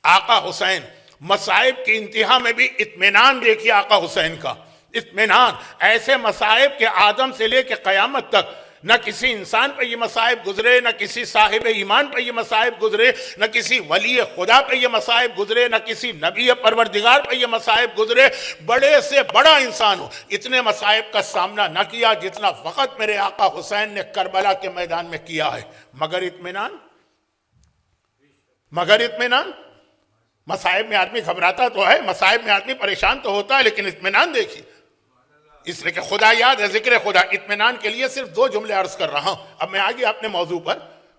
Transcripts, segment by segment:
آقا حسین مصائب کی انتہا میں بھی اطمینان دیکھیے آقا حسین کا، اطمینان. ایسے مصائب کہ آدم سے لے کے قیامت تک نہ کسی انسان پہ یہ مصائب گزرے، نہ کسی صاحب ایمان پہ یہ مصائب گزرے، نہ کسی ولی خدا پہ یہ مصائب گزرے، نہ کسی نبی پروردگار پہ یہ مصائب گزرے. بڑے سے بڑا انسان ہو اتنے مصائب کا سامنا نہ کیا جتنا وقت میرے آقا حسین نے کربلا کے میدان میں کیا ہے. مگر اطمینان، مگر اطمینان. مصائب میں آدمی گھبراتا تو ہے، مصائب میں آدمی پریشان تو ہوتا ہے، لیکن اطمینان دیکھیے. اس لیے کہ خدا یاد ہے، ذکر خدا. اطمینان کے لیے صرف 2 جملے عرض کر رہا ہوں. اب میں آگے اپنے موضوع پر.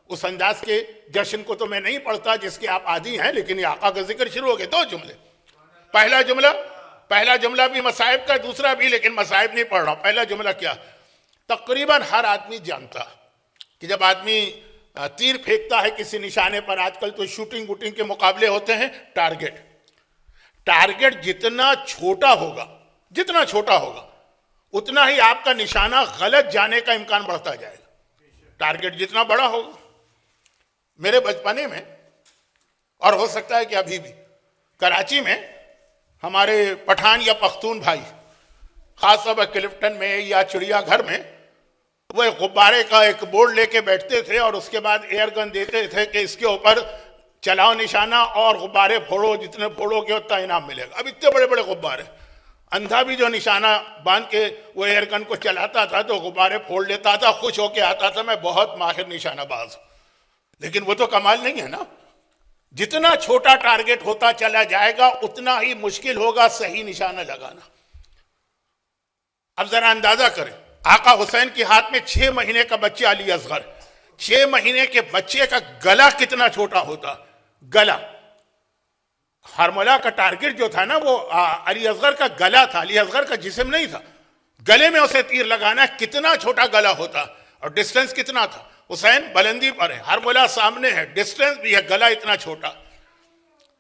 اس انداز کے جشن کو تو میں نہیں پڑھتا جس کے آپ عادی ہیں، لیکن یہ آقا کا ذکر شروع ہو گئے. 2 جملے. پہلا جملہ بھی مصائب کا، دوسرا بھی، لیکن مصائب نہیں پڑھ رہا ہوں. پہلا جملہ کیا؟ تقریباً ہر آدمی جانتا کہ جب آدمی تیر پھینکتا ہے کسی نشانے پر، آج کل تو شوٹنگ ووٹنگ کے مقابلے ہوتے ہیں، ٹارگٹ جتنا چھوٹا ہوگا اتنا ہی آپ کا نشانہ غلط جانے کا امکان بڑھتا جائے گا. ٹارگٹ جتنا بڑا ہوگا. میرے بچپنے میں، اور ہو سکتا ہے کہ ابھی بھی، کراچی میں ہمارے پٹھان یا پختون بھائی خاص طور پر کلفٹن میں یا چڑیا گھر میں وہ ایک غبارے کا ایک بورڈ لے کے بیٹھتے تھے اور اس کے بعد ایئر گن دیتے تھے کہ اس کے اوپر چلاؤ نشانہ اور غبارے پھوڑو، جتنے پھوڑو گے اتنا انعام ملے گا. اب اتنے بڑے بڑے غبارے، اندھا بھی جو نشانہ باندھ کے وہ ایئر گن کو چلاتا تھا تو غبارے پھوڑ لیتا تھا، خوش ہو کے آتا تھا میں بہت ماہر نشانہ باز ہوں. لیکن وہ تو کمال نہیں ہے نا. جتنا چھوٹا ٹارگٹ ہوتا چلا جائے گا اتنا ہی مشکل ہوگا صحیح نشانہ لگانا. اب ذرا اندازہ کریں، آقا حسین کے ہاتھ میں 6 مہینے کا بچہ علی اصغر، 6 مہینے کے بچے کا گلا کتنا چھوٹا ہوتا. گلا، ہرملا کا ٹارگٹ جو تھا نا وہ علی اصغر کا گلا تھا، علی اصغر کا جسم نہیں تھا. گلے میں اسے تیر لگانا، کتنا چھوٹا گلا ہوتا. اور ڈسٹنس کتنا تھا. حسین بلندی پر ہے، ہرملا سامنے ہے، ڈسٹنس بھی ہے، گلا اتنا چھوٹا.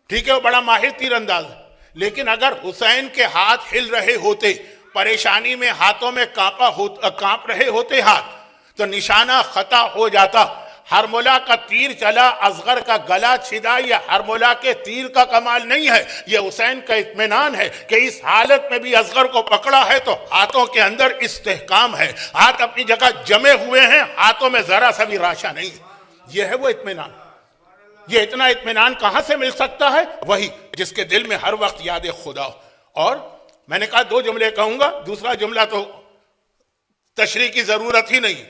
ٹھیک ہے، وہ بڑا ماہر تیر انداز ہے. لیکن اگر حسین کے ہاتھ ہل رہے ہوتے، پریشانی میں ہاتھوں میں کانپ رہے ہوتے ہاتھ، تو نشانہ خطا ہو جاتا. ہرملا کا تیر چلا، اصغر کا گلا چھدا. یہ ہرملا کے تیر کا کمال نہیں ہے، یہ حسین کا اطمینان ہے کہ اس حالت میں بھی اصغر کو پکڑا ہے تو ہاتھوں کے اندر استحکام ہے، ہاتھ اپنی جگہ جمے ہوئے ہیں، ہاتھوں میں ذرا سا بھی راشا نہیں ہے. یہ ہے وہ اطمینان. یہ اتنا اطمینان کہاں سے مل سکتا ہے؟ وہی جس کے دل میں ہر وقت یاد خدا ہو. اور میں نے کہا 2 جملے کہوں گا، دوسرا جملہ تو تشریح کی ضرورت ہی نہیں.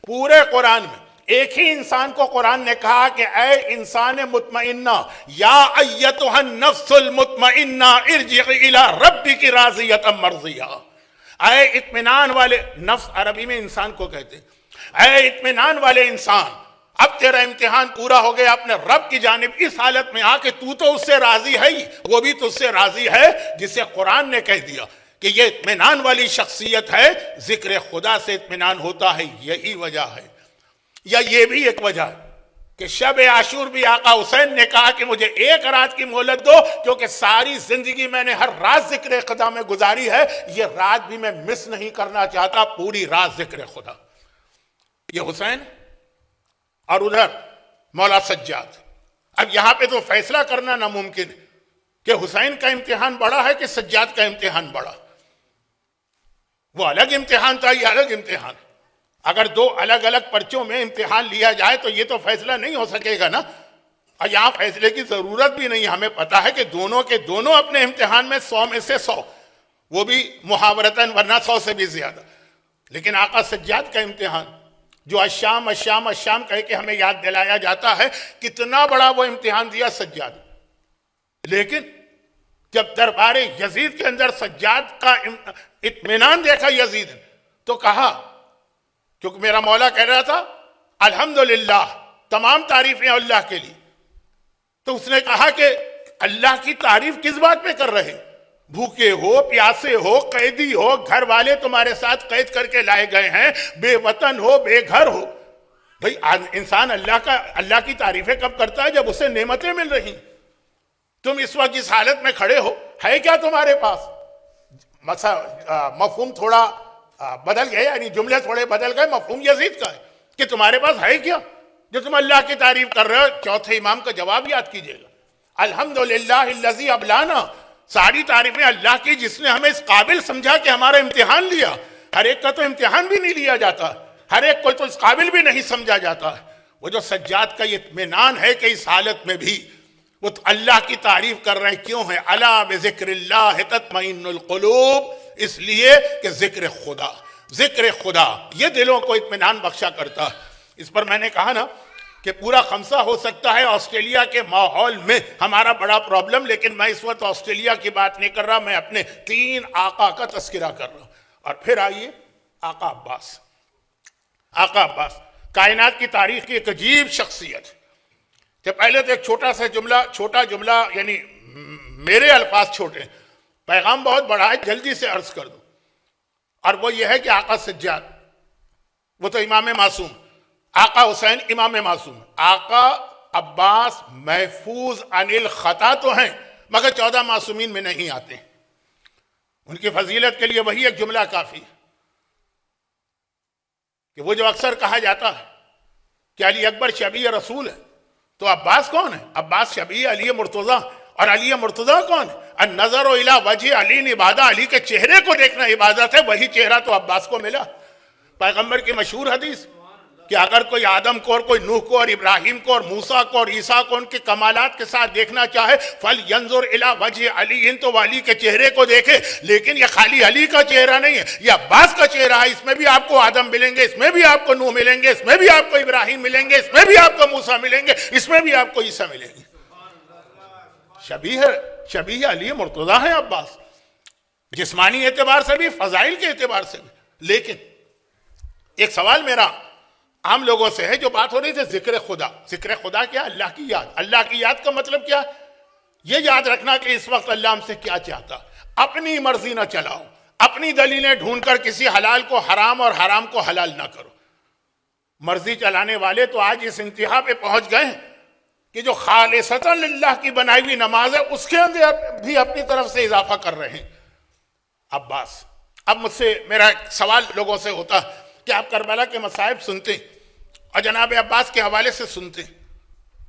پورے قرآن میں ایک ہی انسان کو قرآن نے کہا کہ اے انسان مطمئنہ، یا ایتھا النفس المطمئنہ ارجعی الی ربک راضیۃ مرضیہ. اے اطمینان والے، نفس عربی میں انسان کو کہتے ہیں. اے اطمینان والے انسان، اب تیرا امتحان پورا ہو گیا، اپنے رب کی جانب اس حالت میں آ کہ تو اس سے راضی ہے ہی، وہ بھی تجھ سے راضی ہے، جسے قرآن نے کہہ دیا کہ یہ اطمینان والی شخصیت ہے. ذکر خدا سے اطمینان ہوتا ہے. یہی وجہ ہے، یا یہ بھی ایک وجہ ہے کہ شب عاشور بھی آقا حسین نے کہا کہ مجھے 1 رات کی مہلت دو، کیونکہ ساری زندگی میں نے ہر رات ذکر خدا میں گزاری ہے، یہ رات بھی میں مس نہیں کرنا چاہتا، پوری رات ذکر خدا. یہ حسین. اور ادھر مولا سجاد. اب یہاں پہ تو فیصلہ کرنا ناممکن ہے کہ حسین کا امتحان بڑا ہے کہ سجاد کا امتحان بڑا. وہ الگ امتحان تھا، یہ الگ امتحان. اگر 2 الگ الگ پرچوں میں امتحان لیا جائے تو یہ تو فیصلہ نہیں ہو سکے گا نا. اور یہاں فیصلے کی ضرورت بھی نہیں. ہمیں پتا ہے کہ دونوں کے دونوں اپنے امتحان میں 100 میں سے 100، وہ بھی محاورتاً، ورنہ 100 سے بھی زیادہ. لیکن آقا سجاد کا امتحان جو الشام الشام الشام کہہ کے ہمیں یاد دلایا جاتا ہے، کتنا بڑا وہ امتحان دیا سجاد. لیکن جب دربار یزید کے اندر سجاد کا اطمینان دیکھا یزید تو کہا، کیونکہ میرا مولا کہہ رہا تھا الحمدللہ، تمام تعریفیں اللہ کے لیے، تو اس نے کہا کہ اللہ کی تعریف کس بات پہ کر رہے؟ بھوکے ہو، پیاسے ہو، قیدی ہو، گھر والے تمہارے ساتھ قید کر کے لائے گئے ہیں، بے وطن ہو، بے گھر ہو. بھئی انسان اللہ کی تعریفیں کب کرتا ہے؟ جب اسے نعمتیں مل رہی. تم اس وقت جس حالت میں کھڑے ہو، ہے کیا تمہارے پاس؟ مفہوم تھوڑا بدل گئے، یعنی جملے تھوڑے بدل گئے. مفہوم یزید کا ہے کہ تمہارے پاس ہے کیا جو تم اللہ کی تعریف کر رہے ہو. چوتھے امام کا جواب یاد کیجئے گا. الحمدللہ الذی ابلانا، ساری تعریفیں اللہ کی جس نے ہمیں اس قابل سمجھا کہ ہمارا امتحان لیا۔ ہر ایک کا تو امتحان بھی نہیں لیا جاتا، ہر ایک کو تو اس قابل بھی نہیں سمجھا جاتا۔ وہ جو سجاد کا یہ اطمینان ہے کہ اس حالت میں بھی وہ تو اللہ کی تعریف کر رہے ہیں، کیوں ہے؟ الا بذکر اللہ تطمئن القلوب، اس لیے کہ ذکر خدا یہ دلوں کو اطمینان بخشا کرتا۔ اس پر میں نے کہا نا کہ پورا خمسہ ہو سکتا ہے آسٹریلیا کے ماحول میں ہمارا بڑا پرابلم، لیکن میں اس وقت آسٹریلیا کی بات نہیں کر رہا، میں اپنے 3 آقا کا تذکرہ کر رہا ہوں۔ اور پھر آئیے آقا عباس کائنات کی تاریخ کی ایک عجیب شخصیت کہ پہلے تو ایک چھوٹا جملہ یعنی میرے الفاظ چھوٹے، پیغام بہت بڑا ہے، جلدی سے عرض کر دوں، اور وہ یہ ہے کہ آقا سجاد وہ تو امام معصوم، آقا حسین امام معصوم، آقا عباس محفوظ عن الخطا تو ہیں مگر 14 معصومین میں نہیں آتے۔ ان کی فضیلت کے لیے وہی ایک جملہ کافی کہ وہ جو اکثر کہا جاتا ہے کہ علی اکبر شبیہ رسول ہے، تو عباس کون ہے؟ عباس شبیہ علی مرتضیٰ، اور علی مرتضیٰ کون ہے؟ النظر الی وجہ علی عبادہ، علی کے چہرے کو دیکھنا عبادت ہے، وہی چہرہ تو عباس کو ملا۔ پیغمبر کی مشہور حدیث کہ اگر کوئی آدم کو اور کوئی نوح کو اور ابراہیم کو اور موسیٰ کو اور عیسیٰ کو ان کے کمالات کے ساتھ دیکھنا چاہے فَلْيَنْظُرْ إِلَىٰ وَجْهِ عَلِيٍّ، تو علی کے چہرے کو دیکھے، لیکن یہ خالی علی کا چہرہ نہیں ہے، یہ عباس کا چہرہ ہے، اس میں بھی آپ کو آدم ملیں گے، اس میں بھی آپ کو نوح ملیں گے، اس میں بھی آپ کو ابراہیم ملیں گے، اس میں بھی آپ کو موسیٰ ملیں گے، اس میں بھی آپ کو عیسیٰ ملیں گے۔ شبیہ علی مرتضیٰ ہے عباس، جسمانی اعتبار سے بھی، فضائل کے اعتبار سے بھی۔ لیکن ایک سوال میرا عام لوگوں سے ہے، جو بات ہو رہی تھی ذکر خدا کیا؟ اللہ کی یاد۔ اللہ کی یاد کا مطلب کیا؟ یہ یاد رکھنا کہ اس وقت اللہ ہم سے کیا چاہتا۔ اپنی مرضی نہ چلاؤ، اپنی دلیلیں ڈھونڈ کر کسی حلال کو حرام اور حرام کو حلال نہ کرو۔ مرضی چلانے والے تو آج اس انتہا پہ پہنچ گئے ہیں کہ جو خالصتاً للہ کی بنائی ہوئی نماز ہے اس کے اندر بھی اپنی طرف سے اضافہ کر رہے ہیں۔ عباس، اب مجھ سے میرا ایک سوال لوگوں سے ہوتا کہ آپ کربلا کے مصائب سنتے اور جناب عباس کے حوالے سے سنتے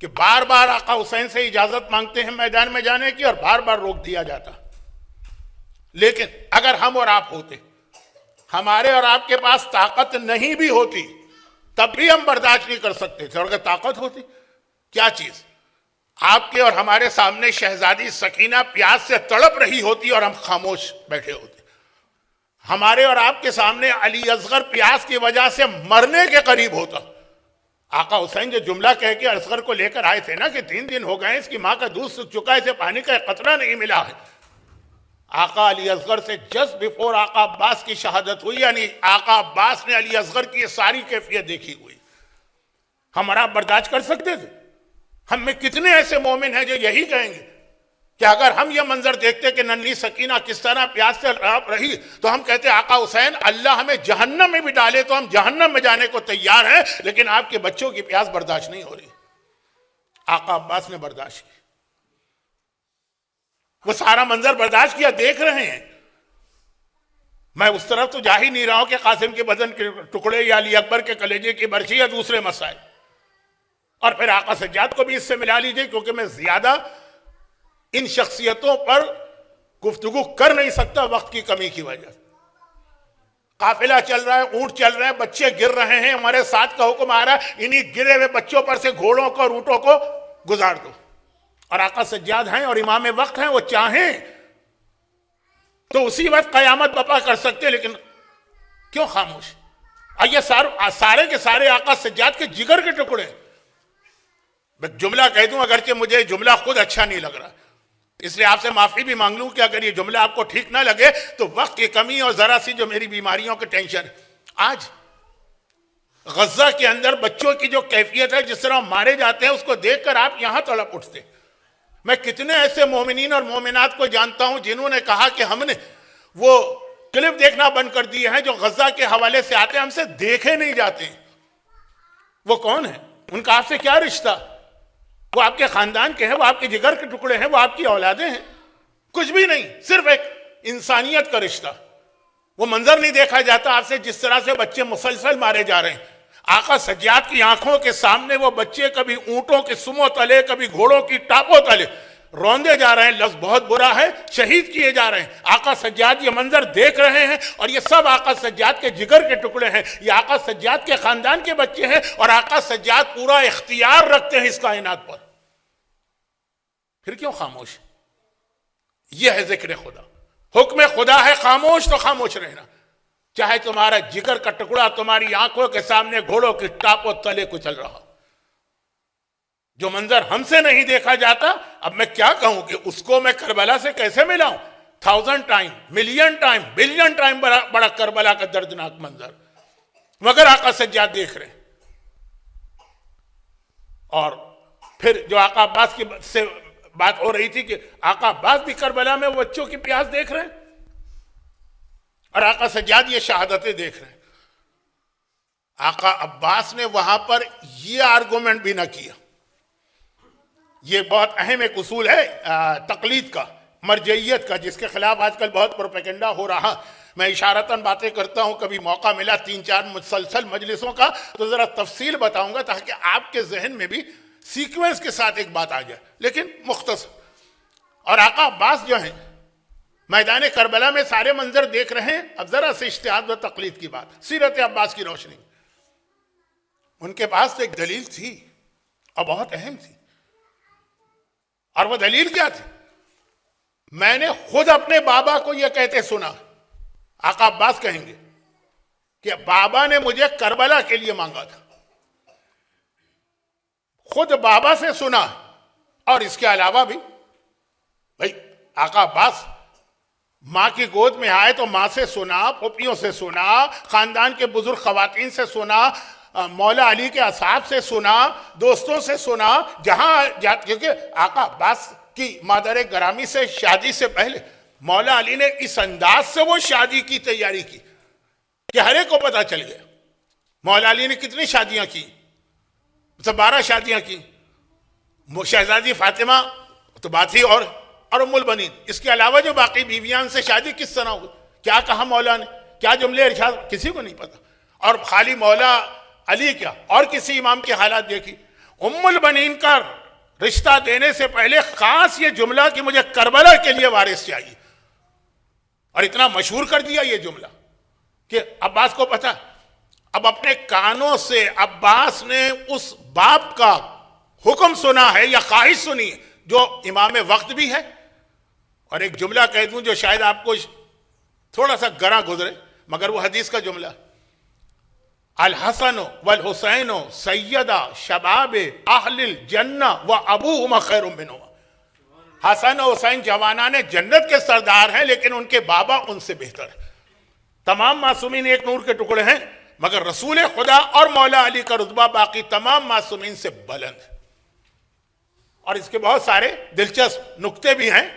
کہ بار بار آقا حسین سے اجازت مانگتے ہیں میدان میں جانے کی اور بار بار روک دیا جاتا۔ لیکن اگر ہم اور آپ ہوتے، ہمارے اور آپ کے پاس طاقت نہیں بھی ہوتی، تب بھی ہم برداشت نہیں کر سکتے تھے، اور اگر طاقت ہوتی، کیا چیز؟ آپ کے اور ہمارے سامنے شہزادی سکینہ پیاس سے تڑپ رہی ہوتی اور ہم خاموش بیٹھے ہوتے۔ ہمارے اور آپ کے سامنے علی اصغر پیاس کی وجہ سے مرنے کے قریب ہوتا۔ آقا حسین جو جملہ کہہ کے اصغر کو لے کر آئے تھے نا کہ 3 دن ہو گئے اس کی ماں کا دودھ سوکھ چکا ہے، اسے پانی کا ایک قطرہ نہیں ملا ہے۔ آقا علی اصغر سے جسٹ بیفور آقا عباس کی شہادت ہوئی، یعنی آقا عباس نے علی اصغر کی یہ ساری کیفیت دیکھی ہوئی۔ ہم اور آپ برداشت کر سکتے تھے؟ ہم میں کتنے ایسے مومن ہیں جو یہی کہیں گے کہ اگر ہم یہ منظر دیکھتے کہ ننھی سکینہ کس طرح پیاس سے تڑپ رہی تو ہم کہتے آقا حسین اللہ ہمیں جہنم میں بھی ڈالے تو ہم جہنم میں جانے کو تیار ہیں، لیکن آپ کے بچوں کی پیاس برداشت نہیں ہو رہی۔ آقا عباس نے برداشت کی، وہ سارا منظر برداشت کیا، دیکھ رہے ہیں۔ میں اس طرف تو جا ہی نہیں رہا ہوں کہ قاسم کے بدن کے ٹکڑے یا علی اکبر کے کلیجے کی برچی یا دوسرے مسائل، اور پھر آقا سجاد کو بھی اس سے ملا لیجئے، کیونکہ میں زیادہ ان شخصیتوں پر گفتگو کر نہیں سکتا وقت کی کمی کی وجہ سے۔ قافلہ چل رہا ہے، اونٹ چل رہے ہیں، بچے گر رہے ہیں، ہمارے ساتھ کا حکم آ رہا ہے انہی گرے ہوئے بچوں پر سے گھوڑوں کو اور اونٹوں کو گزار دو۔ اور آقا سجاد ہیں اور امام وقت ہیں، وہ چاہیں تو اسی وقت قیامت برپا کر سکتے، لیکن کیوں خاموش؟ یہ سارے کے سارے آقا سجاد کے جگر کے ٹکڑے۔ میں جملہ کہہ دوں اگرچہ مجھے جملہ خود اچھا نہیں لگ رہا، اس لیے آپ سے معافی بھی مانگ لوں کہ اگر یہ جملہ آپ کو ٹھیک نہ لگے تو وقت کی کمی اور ذرا سی جو میری بیماریوں کے ٹینشن۔ آج غزہ کے اندر بچوں کی جو کیفیت ہے، جس طرح مارے جاتے ہیں، اس کو دیکھ کر آپ یہاں تڑپ اٹھتے۔ میں کتنے ایسے مومنین اور مومنات کو جانتا ہوں جنہوں نے کہا کہ ہم نے وہ کلپ دیکھنا بند کر دیے ہیں جو غزہ کے حوالے سے آتے ہیں، ہم سے دیکھے نہیں جاتے ہیں۔ وہ کون ہیں؟ ان کا آپ سے کیا رشتہ؟ وہ آپ کے خاندان کے ہیں، وہ آپ کے جگر کے ٹکڑے ہیں، وہ آپ کی اولادیں ہیں؟ کچھ بھی نہیں، صرف ایک انسانیت کا رشتہ۔ وہ منظر نہیں دیکھا جاتا آپ سے جس طرح سے بچے مسلسل مارے جا رہے ہیں۔ آقا سجاد کی آنکھوں کے سامنے وہ بچے کبھی اونٹوں کے سموں تلے، کبھی گھوڑوں کی ٹاپوں تلے، روندے جا رہے ہیں، لفظ بہت برا ہے، شہید کیے جا رہے ہیں. آقا سجاد یہ منظر دیکھ رہے ہیں اور یہ سب آقا سجاد کے جگر کے ٹکڑے ہیں، یہ آقا سجاد کے خاندان کے بچے ہیں، اور آقا سجاد پورا اختیار رکھتے ہیں اس کائنات پر. پھر کیوں خاموش؟ یہ ہے ذکر خدا. حکم خدا ہے خاموش تو خاموش رہنا، چاہے تمہارا جگر کا ٹکڑا تمہاری آنکھوں کے سامنے گھوڑوں کی ٹاپوں تلے کو چل رہا. جو منظر ہم سے نہیں دیکھا جاتا، اب میں کیا کہوں کہ اس کو میں کربلا سے کیسے ملاؤں؟ 1000 time, million time, billion time بڑا کربلا کا دردناک منظر، مگر آقا سجاد دیکھ رہے ہیں. اور پھر جو آقا عباس کی سے بات ہو رہی تھی کہ آقا عباس بھی کربلا میں وہ بچوں کی پیاس دیکھ رہے ہیں اور آقا سجاد یہ شہادتیں دیکھ رہے ہیں. آقا عباس نے وہاں پر یہ آرگومنٹ بھی نہ کیا. یہ بہت اہم ایک اصول ہے تقلید کا، مرجعیت کا، جس کے خلاف آج کل بہت پروپیگنڈا ہو رہا. میں اشارتاً باتیں کرتا ہوں، کبھی موقع ملا 3-4 مسلسل مجلسوں کا تو ذرا تفصیل بتاؤں گا تاکہ آپ کے ذہن میں بھی سیکوینس کے ساتھ ایک بات آ جائے، لیکن مختصر. اور آقا عباس جو ہیں میدان کربلا میں سارے منظر دیکھ رہے ہیں. اب ذرا سے اجتہاد و تقلید کی بات، سیرت عباس کی روشنی. ان کے پاس تو ایک دلیل تھی اور بہت اہم تھی، اور وہ دلیل کیا تھی؟ میں نے خود اپنے بابا کو یہ کہتے سنا. آقا عباس کہیں گے کہ بابا نے مجھے کربلا کے لیے مانگا تھا. خود بابا سے سنا. اور اس کے علاوہ بھی بھائی آقا عباس ماں کی گود میں آئے تو ماں سے سنا، پھوپھیوں سے سنا، خاندان کے بزرگ خواتین سے سنا، مولا علی کے اصحاب سے سنا، دوستوں سے سنا، جہاں کیونکہ آقا عباس کی مادر گرامی سے شادی سے پہلے مولا علی نے اس انداز سے وہ شادی کی تیاری کی کہ ہر ایک کو پتا چل گیا. مولا علی نے کتنی شادیاں کی؟ 12 شادیاں کی. شہزادی فاطمہ تو بات ہی اور ام البنین. اس کے علاوہ جو باقی بیویاں سے شادی کس طرح ہوئی، کیا کہا مولا نے، کیا جملے ارشاد، کسی کو نہیں پتا. اور خالی مولا علی کیا، اور کسی امام کے حالات دیکھی. ام البنین کا رشتہ دینے سے پہلے خاص یہ جملہ کہ مجھے کربلا کے لیے وارث چاہیے، اور اتنا مشہور کر دیا یہ جملہ کہ عباس کو پتا. اب اپنے کانوں سے عباس نے اس باپ کا حکم سنا ہے یا خواہش سنی جو امام وقت بھی ہے. اور ایک جملہ کہہ دوں جو شاید آپ کو تھوڑا سا گراں گزرے، مگر وہ حدیث کا جملہ، الحسن والحسین سیدہ شباب اہل الجنہ و ابوہما خیر منہما. حسن و حسین جوانان جنت کے سردار ہیں، لیکن ان کے بابا ان سے بہتر ہیں. تمام معصومین ایک نور کے ٹکڑے ہیں، مگر رسول خدا اور مولا علی کا رتبہ باقی تمام معصومین سے بلند ہے. اور اس کے بہت سارے دلچسپ نکتے بھی ہیں،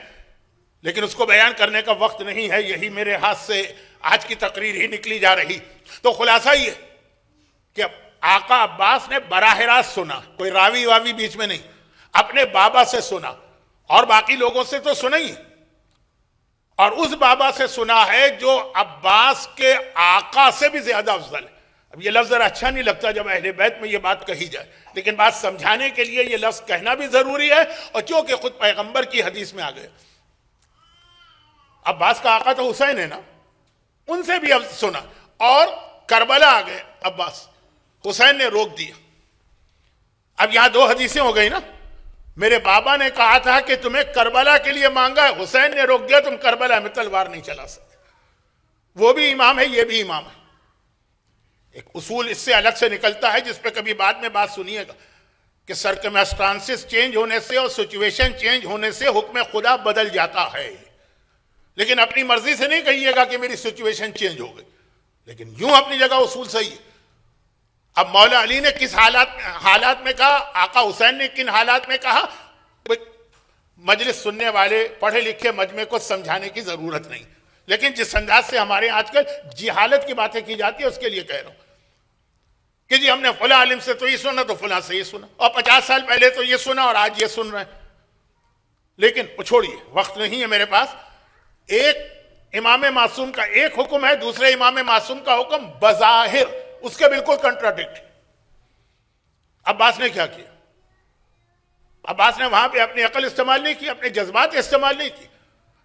لیکن اس کو بیان کرنے کا وقت نہیں ہے. یہی میرے ہاتھ سے آج کی تقریر ہی نکلی جا رہی. تو خلاصہ یہ کہ آقا عباس نے براہ راست سنا، کوئی راوی واوی بیچ میں نہیں، اپنے بابا سے سنا، اور باقی لوگوں سے تو سنا ہی، اور اس بابا سے سنا ہے جو عباس کے آقا سے بھی زیادہ افضل ہے. اب یہ لفظ ذرا اچھا نہیں لگتا جب اہل بیت میں یہ بات کہی جائے، لیکن بات سمجھانے کے لیے یہ لفظ کہنا بھی ضروری ہے، اور چونکہ خود پیغمبر کی حدیث میں آ گئے. عباس کا آقا تو حسین ہے نا، ان سے بھی سنا. اور کربلا آ گئے عباس، حسین نے روک دیا. اب یہاں 2 حدیثیں ہو گئی نا. میرے بابا نے کہا تھا کہ تمہیں کربلا کے لیے مانگا ہے، حسین نے روک دیا، تم کربلا میں تلوار نہیں چلا سکتے. وہ بھی امام ہے، یہ بھی امام ہے. ایک اصول اس سے الگ سے نکلتا ہے جس پہ کبھی بعد میں بات سنیے گا کہ سرکمسٹانسز چینج ہونے سے اور سچویشن چینج ہونے سے حکم خدا بدل جاتا ہے. لیکن اپنی مرضی سے نہیں کہیے گا کہ میری سچویشن چینج ہو گئی، لیکن یوں اپنی جگہ اصول صحیح ہے. اب مولا علی نے کس حالات میں کہا، آقا حسین نے کن حالات میں کہا، مجلس سننے والے پڑھے لکھے مجمع کو سمجھانے کی ضرورت نہیں. لیکن جس انداز سے ہمارے آج کل جہالت کی باتیں کی جاتی ہے اس کے لیے کہہ رہا ہوں کہ جی ہم نے فلاں عالم سے تو یہ سنا، تو فلاں سے یہ سنا، اور 50 سال پہلے تو یہ سنا اور آج یہ سن رہے ہیں. لیکن چھوڑیے، وقت نہیں ہے میرے پاس. ایک امام معصوم کا ایک حکم ہے، دوسرے امام معصوم کا حکم بظاہر اس کے بالکل کنٹراڈکٹ. عباس نے کیا کیا؟ عباس نے وہاں پہ اپنی عقل استعمال نہیں کی، اپنے جذبات استعمال نہیں کی.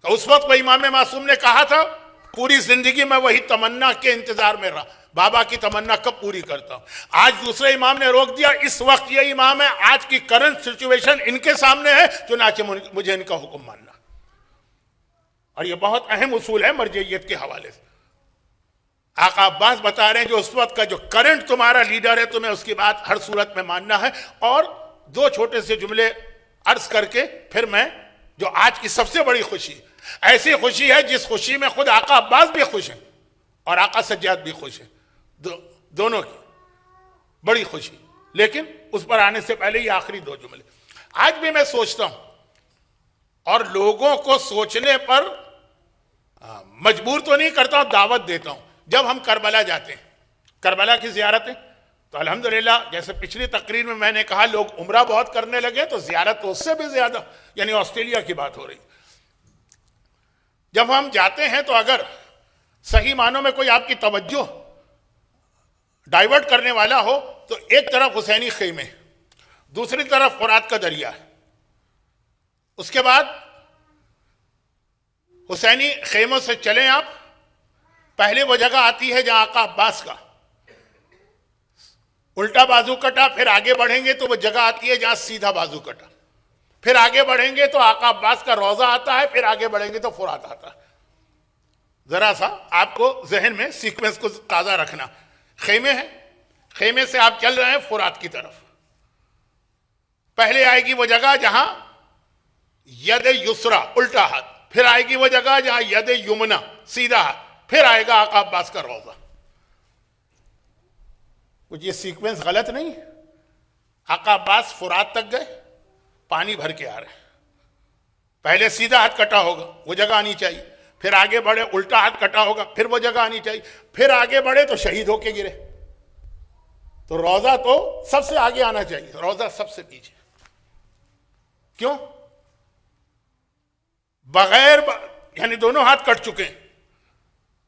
تو اس وقت وہ امام معصوم نے کہا تھا پوری زندگی میں وہی تمنا کے انتظار میں رہا، بابا کی تمنا کب پوری کرتا ہوں. آج دوسرے امام نے روک دیا، اس وقت یہ امام ہے، آج کی کرنٹ سچویشن ان کے سامنے ہے، چنانچہ مجھے ان کا حکم ماننا. اور یہ بہت اہم اصول ہے مرجعیت کے حوالے سے. آقا عباس بتا رہے ہیں جو اس وقت کا جو کرنٹ تمہارا لیڈر ہے تمہیں اس کی بات ہر صورت میں ماننا ہے. اور دو چھوٹے سے جملے عرض کر کے پھر میں جو آج کی سب سے بڑی خوشی، ایسی خوشی ہے جس خوشی میں خود آقا عباس بھی خوش ہیں اور آقا سجاد بھی خوش ہیں، دونوں کی بڑی خوشی. لیکن اس پر آنے سے پہلے یہ آخری دو جملے. آج بھی میں سوچتا ہوں اور لوگوں کو سوچنے پر مجبور تو نہیں کرتا ہوں، دعوت دیتا ہوں. جب ہم کربلا جاتے ہیں، کربلا کی زیارتیں، تو الحمدللہ جیسے پچھلی تقریر میں میں نے کہا لوگ عمرہ بہت کرنے لگے تو زیارت تو اس سے بھی زیادہ، یعنی آسٹریلیا کی بات ہو رہی. جب ہم جاتے ہیں تو اگر صحیح معنوں میں کوئی آپ کی توجہ ڈائیورٹ کرنے والا ہو تو ایک طرف حسینی خیمے، دوسری طرف فرات کا دریا ہے. اس کے بعد حسینی خیموں سے چلیں آپ، پہلے وہ جگہ آتی ہے جہاں آقا عباس کا الٹا بازو کٹا، پھر آگے بڑھیں گے تو وہ جگہ آتی ہے جہاں سیدھا بازو کٹا، پھر آگے بڑھیں گے تو آقا عباس کا روضہ آتا ہے، پھر آگے بڑھیں گے تو فرات آتا ہے. ذرا سا آپ کو ذہن میں سیکوینس کو تازہ رکھنا. خیمے ہیں، خیمے سے آپ چل رہے ہیں فرات کی طرف. پہلے آئے گی وہ جگہ جہاں ید یسرا الٹا ہاتھ، پھر آئے گی وہ جگہ جہاں ید یمنا سیدھا ہاتھ، پھر آئے گا آقا عباس کا روضہ. کچھ یہ سیکوینس غلط نہیں؟ آقا عباس فرات تک گئے، پانی بھر کے آ رہے ہیں. پہلے سیدھا ہاتھ کٹا ہوگا، وہ جگہ آنی چاہیے، پھر آگے بڑھے الٹا ہاتھ کٹا ہوگا، پھر وہ جگہ آنی چاہیے، پھر آگے بڑھے تو شہید ہو کے گرے. تو روضہ تو سب سے آگے آنا چاہیے، روضہ سب سے پیچھے. کیوں؟ بغیر یعنی دونوں ہاتھ کٹ چکے ہیں،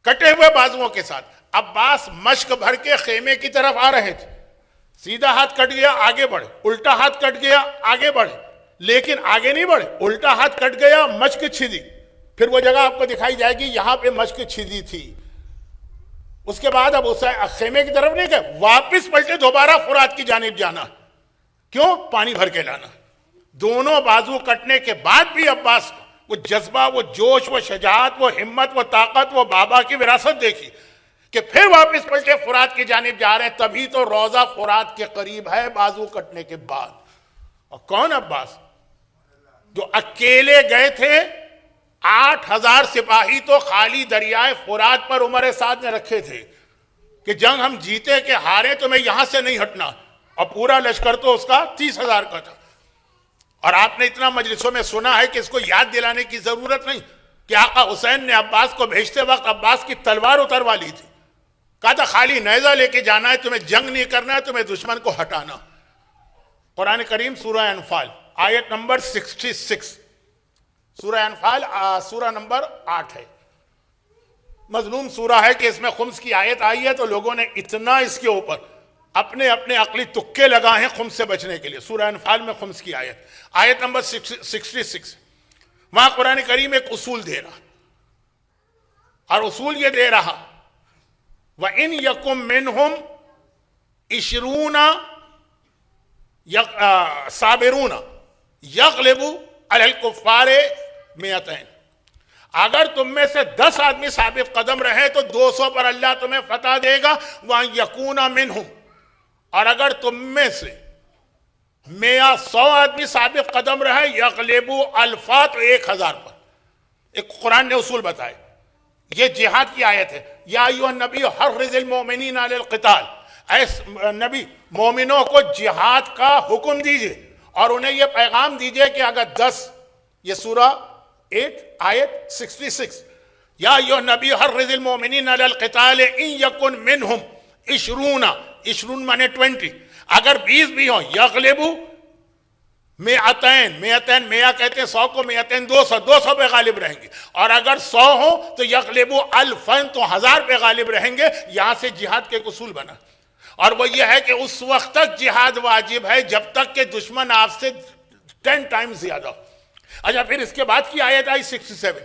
کٹے ہوئے بازوؤں کے ساتھ. عباس مشک بھر کے خیمے کی طرف آ رہے تھے، سیدھا ہاتھ کٹ گیا آگے بڑھے، الٹا ہاتھ کٹ گیا آگے بڑھے، لیکن آگے نہیں بڑھے، الٹا ہاتھ کٹ گیا مشک چھدی، پھر وہ جگہ آپ کو دکھائی جائے گی یہاں پہ مشک چھدی تھی. اس کے بعد اب اس خیمے کی طرف نہیں گئے، واپس پلٹے دوبارہ فرات کی جانب جانا. کیوں؟ پانی بھر کے لانا. دونوں بازو کٹنے کے بعد بھی عباس وہ جذبہ، وہ جوش، وہ شجاعت، وہ ہمت، وہ طاقت، وہ بابا کی وراثت دیکھی کہ پھر واپس پلٹے فرات کی جانب جا رہے ہیں. تبھی تو روضہ فرات کے قریب ہے بازو کٹنے کے بعد. اور کون عباس؟ جو اکیلے گئے تھے. 8,000 سپاہی تو خالی دریائے فرات پر عمر سعد نے رکھے تھے کہ جنگ ہم جیتے کہ ہارے تو میں یہاں سے نہیں ہٹنا، اور پورا لشکر تو اس کا 30,000 کا تھا. اور آپ نے اتنا مجلسوں میں سنا ہے کہ اس کو یاد دلانے کی ضرورت نہیں کہ آقا حسین نے عباس کو بھیجتے وقت عباس کی تلوار اتروا لی تھی. کہا تھا خالی نیزہ لے کے جانا ہے، تمہیں جنگ نہیں کرنا ہے، تمہیں دشمن کو ہٹانا. قرآن کریم سورہ انفال آیت نمبر 66، سورہ انفال سورہ نمبر 8 ہے. مظلوم سورہ ہے کہ اس میں خمس کی آیت آئی ہے تو لوگوں نے اتنا اس کے اوپر اپنے عقلی تکے لگائے ہیں خمس سے بچنے کے لیے. سورہ انفال میں خمس کی آیت نمبر 66، وہاں قرآن کریم ایک اصول دے رہا، اور اصول یہ دے رہا وَإِن يَكُمْ مِنْهُمْ 20 صابرون یغلبوا علی الکفار 200. اگر تم میں سے 10 آدمی ثابت قدم رہے تو 200 پر اللہ تمہیں فتح دے گا. وَأَن يَكُونَ مِنْهُمْ، اور اگر تم میں سے 100 آدمی ثابت قدم رہے یغلبوا الفا، تو 1000 پر. ایک قرآن نے اصول بتائے، یہ جہاد کی آیت ہے. یا ایھا النبی حرض المؤمنین علی القتال، اے نبی مومنوں کو جہاد کا حکم دیجئے اور انہیں یہ پیغام دیجئے کہ اگر 10، یہ سورہ 8 آیت 66، یا ایھا النبی حرض المؤمنین علی القتال ان یکن منہم 20 مانے 20، اگر 20 بھی ہوں یغلبوا 200، 100 کہتے ہیں 100 کو، 200 200 پہ غالب رہیں گے. اور اگر 100 ہوں تو یغلبوا الفا، تو 1000 پہ غالب رہیں گے. یہاں سے جہاد کے ایک اصول بنا، اور وہ یہ ہے کہ اس وقت تک جہاد واجب ہے جب تک کہ دشمن آپ سے 10 ٹائم زیادہ. اچھا پھر اس کے بعد کی آیت آئی 67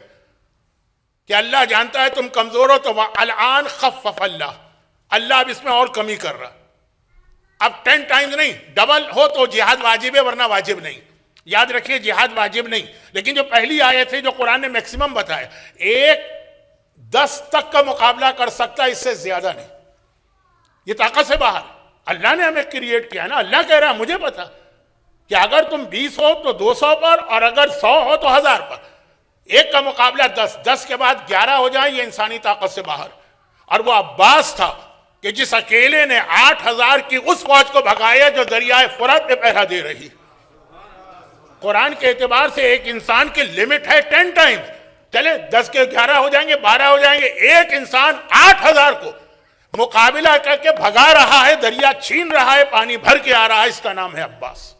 کہ اللہ جانتا ہے تم کمزور ہو تو الآن خفف اللہ اب اس میں اور کمی کر رہا. اب 10 ٹائمز نہیں، ڈبل ہو تو جہاد واجب ہے ورنہ واجب نہیں. یاد رکھیے جہاد واجب نہیں، لیکن جو پہلی آیت ہے جو قرآن نے میکسیمم بتایا 1-10 تک کا مقابلہ کر سکتا ہے، اس سے زیادہ نہیں. یہ طاقت سے باہر اللہ نے ہمیں کریٹ کیا نا. اللہ کہہ رہا ہے مجھے پتا کہ اگر تم 20 ہو تو 200 پر، اور اگر 100 ہو تو 1000 پر. ایک کا مقابلہ 10 کے بعد 11 ہو جائیں، یہ انسانی طاقت سے باہر. اور وہ عباس تھا کہ جس اکیلے نے 8000 کی اس فوج کو بھگایا جو دریائے فرات پہ پہرا دے رہی. قرآن کے اعتبار سے ایک انسان کی لمٹ ہے 10 ٹائم. چلے 10 کے 11 ہو جائیں گے، 12 ہو جائیں گے. ایک انسان 8000 کو مقابلہ کر کے بھگا رہا ہے، دریا چھین رہا ہے، پانی بھر کے آ رہا ہے. اس کا نام ہے عباس.